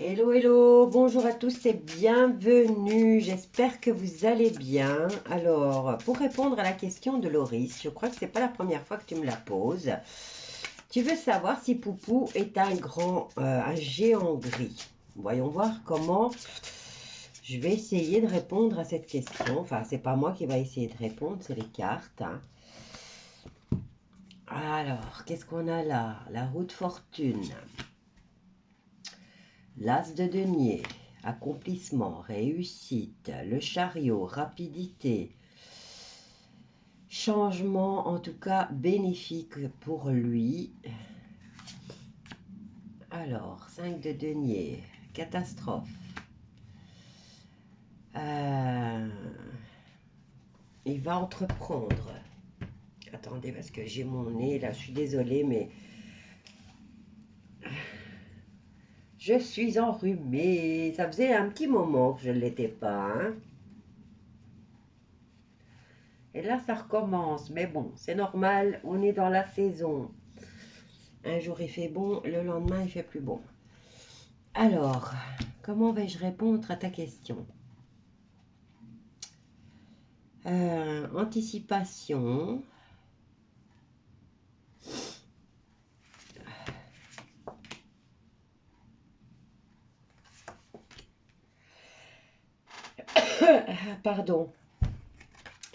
Hello, hello, bonjour à tous et bienvenue. J'espère que vous allez bien. Alors, pour répondre à la question de Loris, je crois que c'est pas la première fois que tu me la poses. Tu veux savoir si Poupou est un géant gris. Voyons voir comment je vais essayer de répondre à cette question. Enfin, c'est pas moi qui va essayer de répondre, c'est les cartes, hein. Alors, qu'est-ce qu'on a là? La roue de fortune. L'as de denier, accomplissement, réussite, le chariot, rapidité, changement en tout cas bénéfique pour lui. Alors, 5 de denier, catastrophe. Il va entreprendre. Attendez, parce que j'ai mon nez là, je suis désolée, mais je suis enrhumée. Ça faisait un petit moment que je ne l'étais pas, hein. Et là, ça recommence. Mais bon, c'est normal, on est dans la saison. Un jour il fait bon, le lendemain il fait plus bon. Alors, comment vais-je répondre à ta question? Anticipation. Pardon.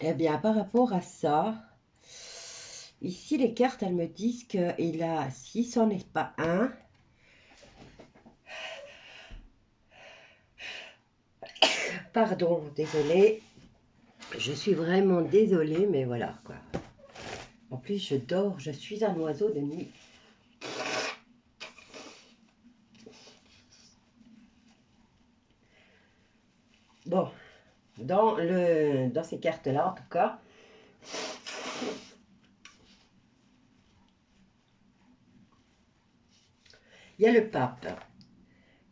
Eh bien, par rapport à ça, ici les cartes, elles me disent qu'il a, si ce n'est pas un, pardon, désolé, je suis vraiment désolée, mais voilà quoi. En plus, je dors, je suis un oiseau de nuit. Bon, dans ces cartes-là, en tout cas, il y a le pape.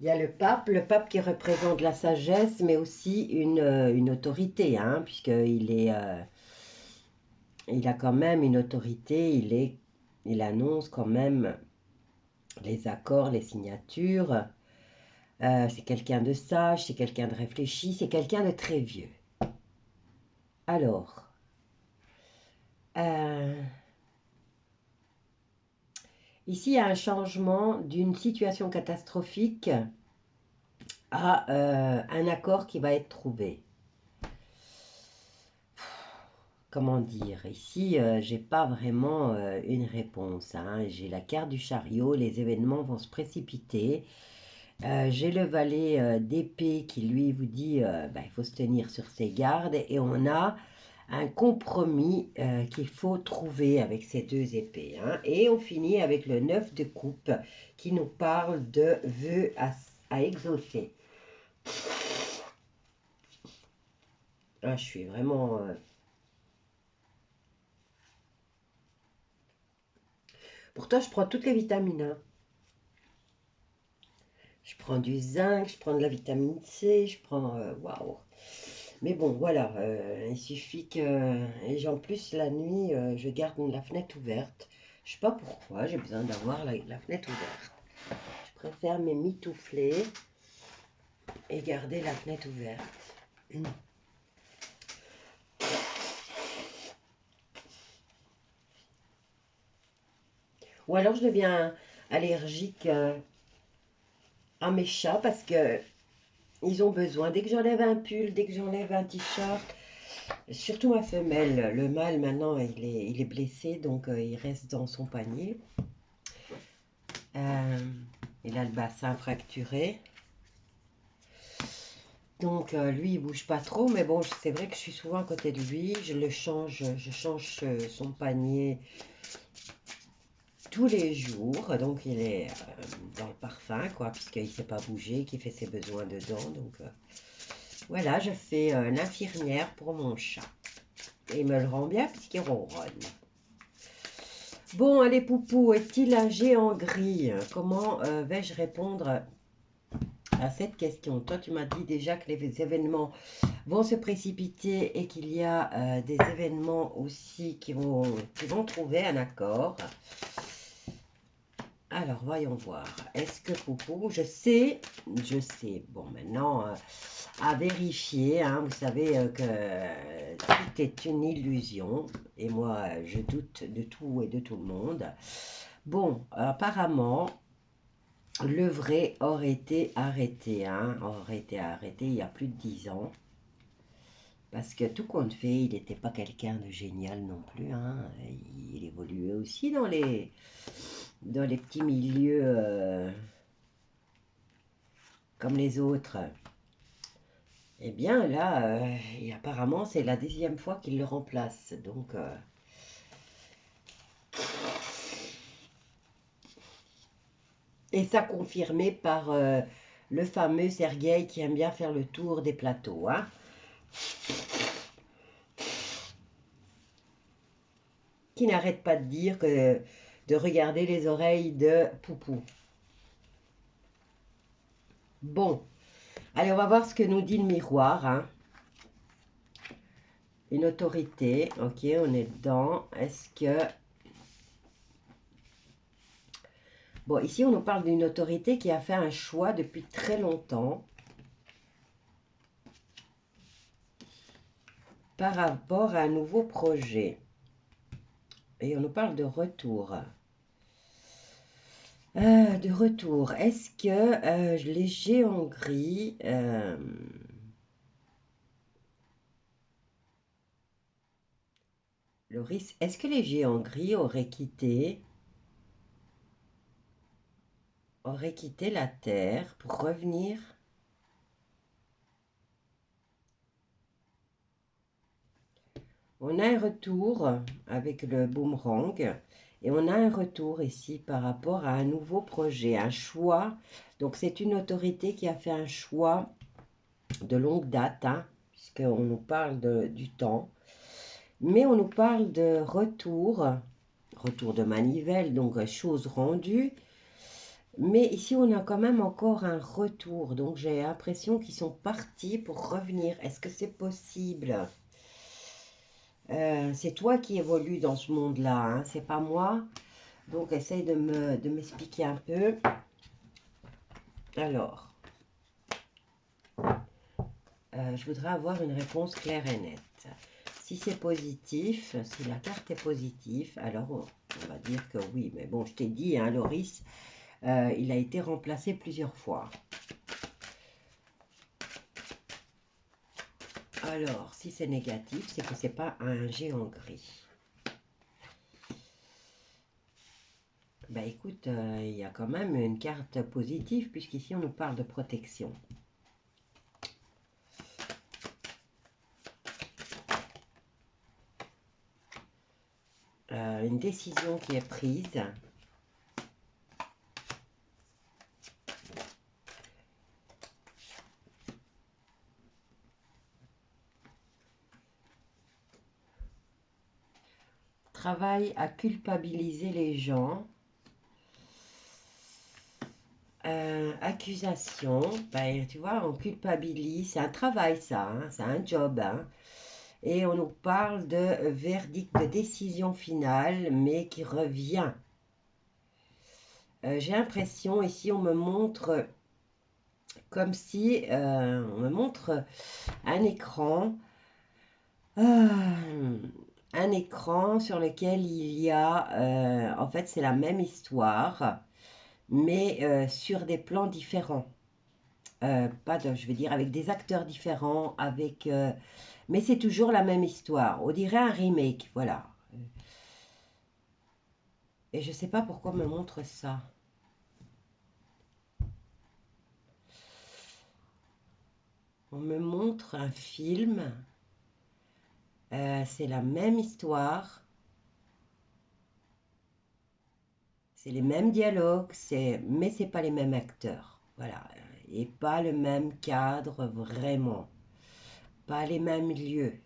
Il y a le pape qui représente la sagesse, mais aussi une autorité, hein, il a quand même une autorité, il annonce quand même les accords, les signatures. C'est quelqu'un de sage, c'est quelqu'un de réfléchi, c'est quelqu'un de très vieux. Alors, ici, il y a un changement d'une situation catastrophique à un accord qui va être trouvé. Comment dire, ici, j'ai pas vraiment une réponse, hein. J'ai la carte du chariot, les événements vont se précipiter. J'ai le valet d'épée qui, lui, vous dit il faut se tenir sur ses gardes. Et on a un compromis qu'il faut trouver avec ces deux épées, hein. Et on finit avec le 9 de coupe qui nous parle de vœux à exaucer. Ah, je suis vraiment... Pourtant, je prends toutes les vitamines, hein. Je prends du zinc, je prends de la vitamine C, je prends... Waouh! Mais bon, voilà, il suffit que... Et en plus, la nuit, je garde la fenêtre ouverte. Je sais pas pourquoi, j'ai besoin d'avoir la fenêtre ouverte. Je préfère m'émitoufler et garder la fenêtre ouverte. Ou alors je deviens allergique à mes chats parce que ils ont besoin. Dès que j'enlève un pull, dès que j'enlève un t-shirt, surtout ma femelle, le mâle maintenant il est blessé donc il reste dans son panier. Il a le bassin fracturé. Donc lui il bouge pas trop, mais bon c'est vrai que je suis souvent à côté de lui. Je change son panier tous les jours. Donc il est dans le parfum quoi, puisqu'il ne sait pas bouger, qu'il fait ses besoins dedans. Donc voilà, je fais l'infirmière pour mon chat. Et il me le rend bien puisqu'il ronronne. Bon, allez, Poupou, est-il un géant gris? Comment vais-je répondre à cette question? Toi, tu m'as dit déjà que les événements vont se précipiter et qu'il y a des événements aussi qui vont trouver un accord. Alors, voyons voir. Est-ce que Poupou, je sais. Bon, maintenant, à vérifier, hein, vous savez que tout est une illusion. Et moi, je doute de tout et de tout le monde. Bon, apparemment, le vrai aurait été arrêté, hein, aurait été arrêté il y a plus de 10 ans. Parce que tout compte fait, il n'était pas quelqu'un de génial non plus, hein. Il évoluait aussi dans les petits milieux comme les autres. Eh bien là, et apparemment c'est la 10e fois qu'il le remplace. Donc, et ça confirmé par le fameux Sergueï qui aime bien faire le tour des plateaux, hein. Qui n'arrête pas de dire que de regarder les oreilles de Poupou. Bon, allez, on va voir ce que nous dit le miroir, hein. Une autorité, ok, on est dedans. Est-ce que... Bon, ici, on nous parle d'une autorité qui a fait un choix depuis très longtemps par rapport à un nouveau projet. Et on nous parle de retour. Est-ce que les géants gris... est-ce que les géants gris auraient quitté la Terre pour revenir? On a un retour avec le boomerang et on a un retour ici par rapport à un nouveau projet, un choix. Donc c'est une autorité qui a fait un choix de longue date, hein, puisqu'on nous parle du temps. Mais on nous parle de retour de manivelle, donc chose rendue. Mais ici, on a quand même encore un retour. Donc, j'ai l'impression qu'ils sont partis pour revenir. Est-ce que c'est possible? C'est toi qui évolues dans ce monde-là, hein, c'est pas moi. Donc, essaye de m'expliquer un peu. Alors, je voudrais avoir une réponse claire et nette. Si c'est positif, si la carte est positive, alors on va dire que oui. Mais bon, je t'ai dit, hein, Loris, il a été remplacé plusieurs fois. Alors, si c'est négatif, c'est que c'est pas un géant gris. Bah écoute, il y a quand même une carte positive, puisqu'ici on nous parle de protection. Une décision qui est prise. Travail à culpabiliser les gens. Accusation, ben, tu vois, on culpabilise, c'est un travail ça, hein, c'est un job, hein. Et on nous parle de verdict, de décision finale, mais qui revient. J'ai l'impression, ici on me montre comme si on me montre un écran, un écran sur lequel il y a, en fait c'est la même histoire, mais sur des plans différents. Pas de, je veux dire, avec des acteurs différents, mais c'est toujours la même histoire. On dirait un remake, voilà. Et je ne sais pas pourquoi on me montre ça. On me montre un film. C'est la même histoire. C'est les mêmes dialogues, mais c'est pas les mêmes acteurs. Voilà. Et pas le même cadre, vraiment. Pas les mêmes lieux.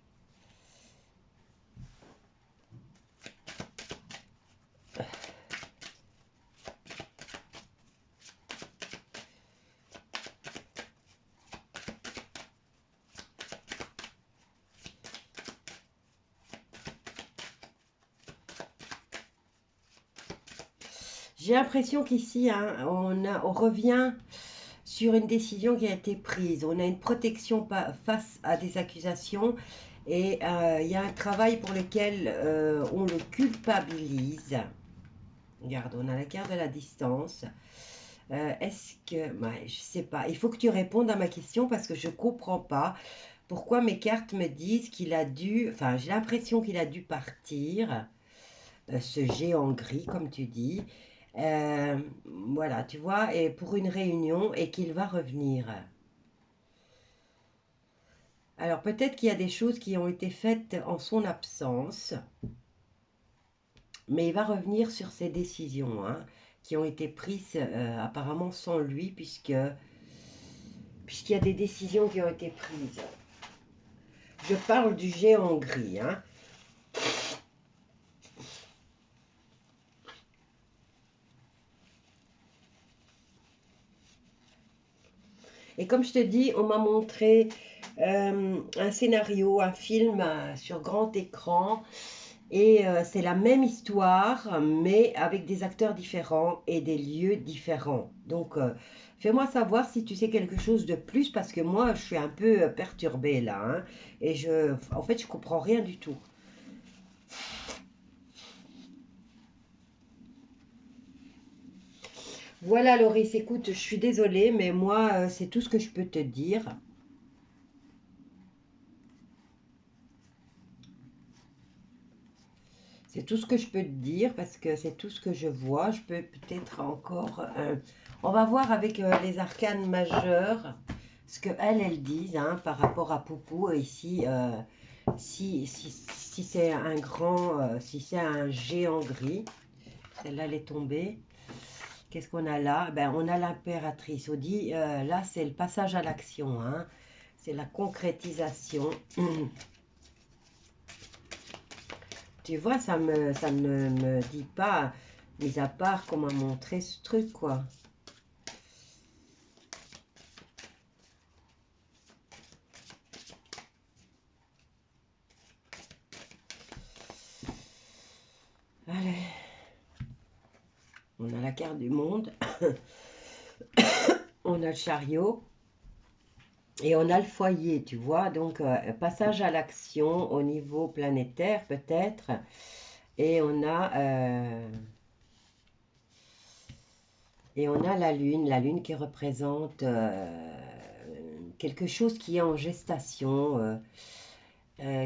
J'ai l'impression qu'ici, hein, on revient sur une décision qui a été prise. On a une protection face à des accusations et il y a un travail pour lequel on le culpabilise. Regarde, on a la carte de la distance. Est-ce que... Ouais, je sais pas. Il faut que tu répondes à ma question parce que je comprends pas pourquoi mes cartes me disent qu'il a dû... Enfin, j'ai l'impression qu'il a dû partir, ce géant gris, comme tu dis. Euh, voilà, tu vois, et pour une réunion et qu'il va revenir. Alors peut-être qu'il y a des choses qui ont été faites en son absence, mais il va revenir sur ses décisions, hein, qui ont été prises apparemment sans lui, puisqu'il y a des décisions qui ont été prises. Je parle du géant gris, hein. Et comme je te dis, on m'a montré un scénario, un film sur grand écran. Et c'est la même histoire, mais avec des acteurs différents et des lieux différents. Donc, fais-moi savoir si tu sais quelque chose de plus, parce que moi, je suis un peu perturbée là, hein, et en fait, je comprends rien du tout. Voilà, Loris, écoute, je suis désolée, mais moi, c'est tout ce que je peux te dire. C'est tout ce que je peux te dire parce que c'est tout ce que je vois. Je peux peut-être encore... on va voir avec les arcanes majeures ce qu'elles disent, hein, par rapport à Poupou. Et ici, si c'est un grand... si c'est un géant gris. Celle-là, elle est tombée. Qu'est-ce qu'on a là? Ben, on a l'impératrice. On dit, là, c'est le passage à l'action, hein. C'est la concrétisation. Tu vois, ça ne me dit pas, mis à part qu'on m'a montré ce truc, quoi. Allez, on a la carte du monde, on a le chariot et on a le foyer, tu vois. Donc, passage à l'action au niveau planétaire, peut-être. Et on a la lune qui représente quelque chose qui est en gestation,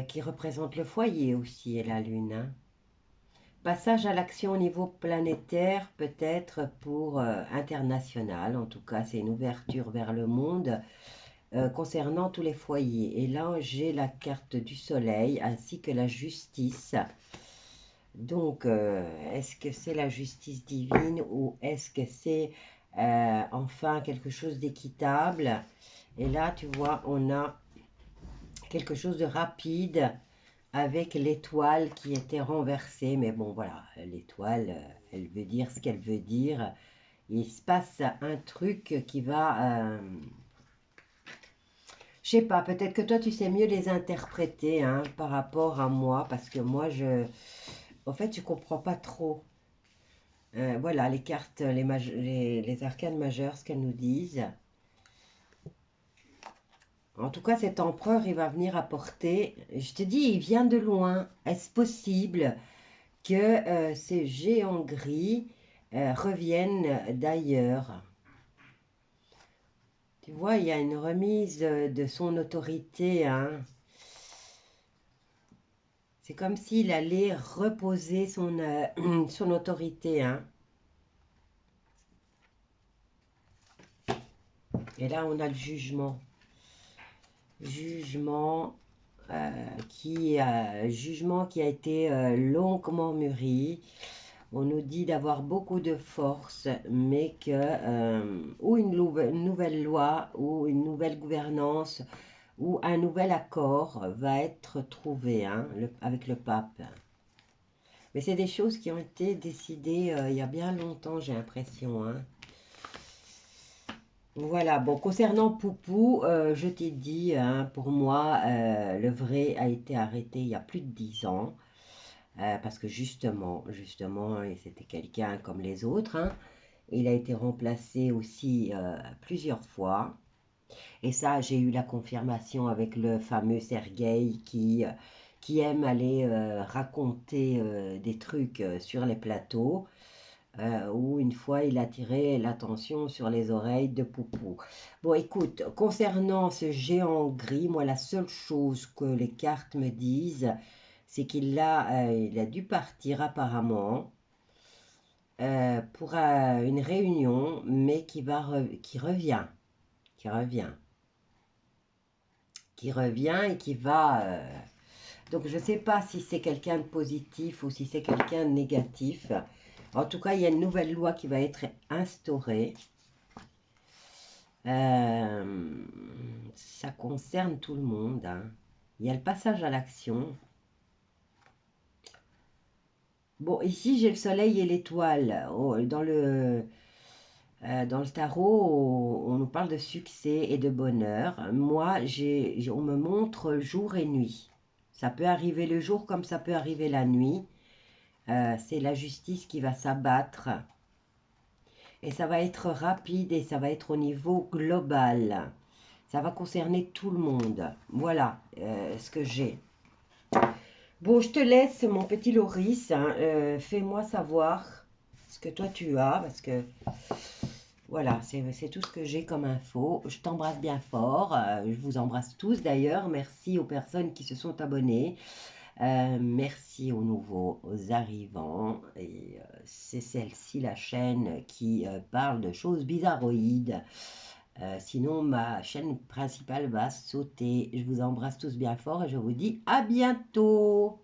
qui représente le foyer aussi, et la lune, hein. Passage à l'action au niveau planétaire, peut-être pour international. En tout cas, c'est une ouverture vers le monde concernant tous les foyers. Et là, j'ai la carte du soleil ainsi que la justice. Donc, est-ce que c'est la justice divine ou est-ce que c'est enfin quelque chose d'équitable? Et là, tu vois, on a quelque chose de rapide avec l'étoile qui était renversée. Mais bon, voilà, l'étoile, elle veut dire ce qu'elle veut dire. Il se passe un truc qui va... je sais pas, peut-être que toi, tu sais mieux les interpréter, hein, par rapport à moi, parce que moi, en fait, je comprends pas trop. Voilà, les cartes, les arcanes majeures, ce qu'elles nous disent. En tout cas, cet empereur, il va venir apporter... Je te dis, il vient de loin. Est-ce possible que ces géants gris reviennent d'ailleurs? Tu vois, il y a une remise de son autorité, hein. C'est comme s'il allait reposer son autorité, hein. Et là, on a le jugement. Jugement, jugement qui a été longuement mûri. On nous dit d'avoir beaucoup de force, mais que ou une nouvelle loi, ou une nouvelle gouvernance, ou un nouvel accord va être trouvé, hein, avec le pape. Mais c'est des choses qui ont été décidées il y a bien longtemps, j'ai l'impression, hein. Voilà, bon, concernant Poupou, je t'ai dit, hein, pour moi, le vrai a été arrêté il y a plus de 10 ans. parce que justement, et c'était quelqu'un comme les autres, hein. Il a été remplacé aussi plusieurs fois. Et ça, j'ai eu la confirmation avec le fameux Sergueï qui aime aller raconter des trucs sur les plateaux, où une fois il a tiré l'attention sur les oreilles de Poupou. Bon, écoute, concernant ce géant gris, moi, la seule chose que les cartes me disent, c'est il a dû partir apparemment pour une réunion, mais qui revient, et qui va... donc je ne sais pas si c'est quelqu'un de positif ou si c'est quelqu'un de négatif. En tout cas, il y a une nouvelle loi qui va être instaurée. Ça concerne tout le monde, hein. Il y a le passage à l'action. Bon, ici j'ai le soleil et l'étoile. Dans le tarot, on nous parle de succès et de bonheur. Moi, on me montre jour et nuit. Ça peut arriver le jour comme ça peut arriver la nuit. C'est la justice qui va s'abattre. Et ça va être rapide et ça va être au niveau global. Ça va concerner tout le monde. Voilà ce que j'ai. Bon, je te laisse, mon petit Loris, hein. Fais-moi savoir ce que toi tu as, parce que voilà, c'est tout ce que j'ai comme info. Je t'embrasse bien fort. Je vous embrasse tous d'ailleurs. Merci aux personnes qui se sont abonnées. Merci aux nouveaux arrivants. Et c'est celle-ci, la chaîne qui parle de choses bizarroïdes. Sinon, ma chaîne principale va sauter. Je vous embrasse tous bien fort et je vous dis à bientôt.